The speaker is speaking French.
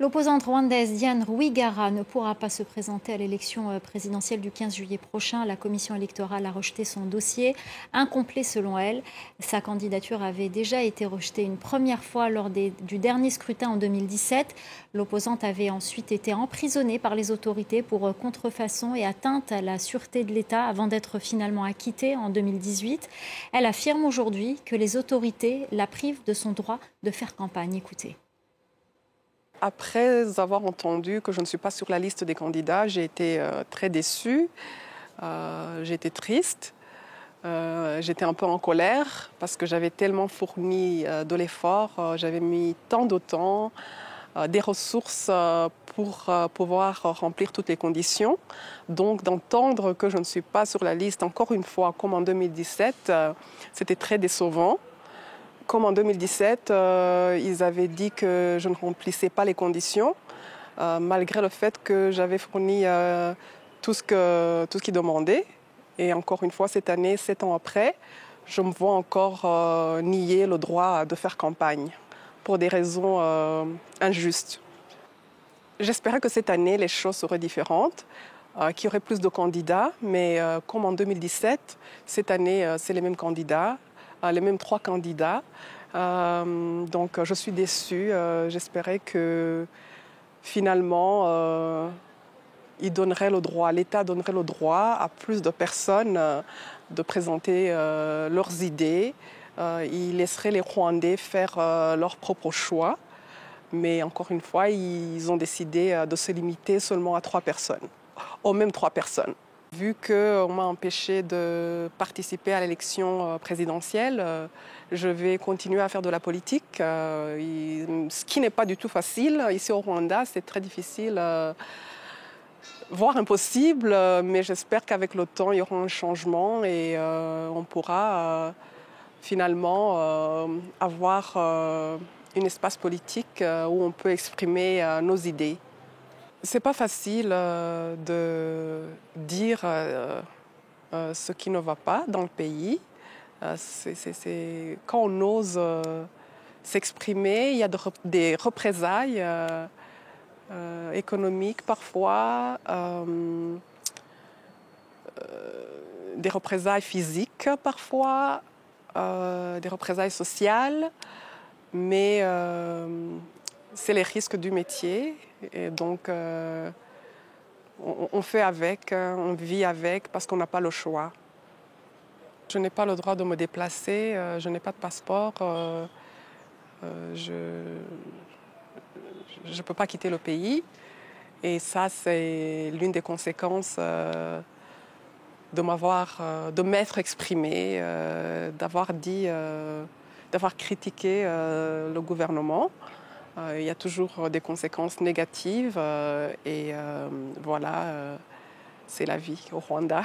L'opposante rwandaise Diane Rwigara ne pourra pas se présenter à l'élection présidentielle du 15 juillet prochain. La commission électorale a rejeté son dossier, incomplet selon elle. Sa candidature avait déjà été rejetée une première fois lors du dernier scrutin en 2017. L'opposante avait ensuite été emprisonnée par les autorités pour contrefaçon et atteinte à la sûreté de l'État avant d'être finalement acquittée en 2018. Elle affirme aujourd'hui que les autorités la privent de son droit de faire campagne. Écoutez. Après avoir entendu que je ne suis pas sur la liste des candidats, j'ai été très déçue, j'ai été triste, j'étais un peu en colère parce que j'avais tellement fourni de l'effort, j'avais mis tant de temps, des ressources pour pouvoir remplir toutes les conditions. Donc d'entendre que je ne suis pas sur la liste encore une fois comme en 2017, c'était très décevant. Comme en 2017, ils avaient dit que je ne remplissais pas les conditions, malgré le fait que j'avais fourni tout ce qu'ils demandaient. Et encore une fois, cette année, 7 ans après, je me vois encore nier le droit de faire campagne pour des raisons injustes. J'espérais que cette année, les choses seraient différentes, qu'il y aurait plus de candidats, mais comme en 2017, cette année, c'est les mêmes candidats. Les mêmes 3 candidats. Donc je suis déçue. J'espérais que finalement, l'État donnerait le droit à plus de personnes de présenter leurs idées. Il laisserait les Rwandais faire leur propre choix. Mais encore une fois, ils ont décidé de se limiter seulement à 3 personnes, aux mêmes 3 personnes. Vu qu'on m'a empêché de participer à l'élection présidentielle, je vais continuer à faire de la politique, ce qui n'est pas du tout facile. Ici au Rwanda, c'est très difficile, voire impossible, mais j'espère qu'avec le temps, il y aura un changement et on pourra finalement avoir un espace politique où on peut exprimer nos idées. C'est pas facile de dire ce qui ne va pas dans le pays. Quand on ose s'exprimer, il y a des représailles économiques parfois, des représailles physiques parfois, des représailles sociales, mais c'est les risques du métier. Et donc, on fait avec, on vit avec parce qu'on n'a pas le choix. Je n'ai pas le droit de me déplacer, je n'ai pas de passeport, je ne peux pas quitter le pays. Et ça, c'est l'une des conséquences de m'être exprimée, d'avoir critiqué le gouvernement. Il y a toujours des conséquences négatives et voilà, c'est la vie au Rwanda.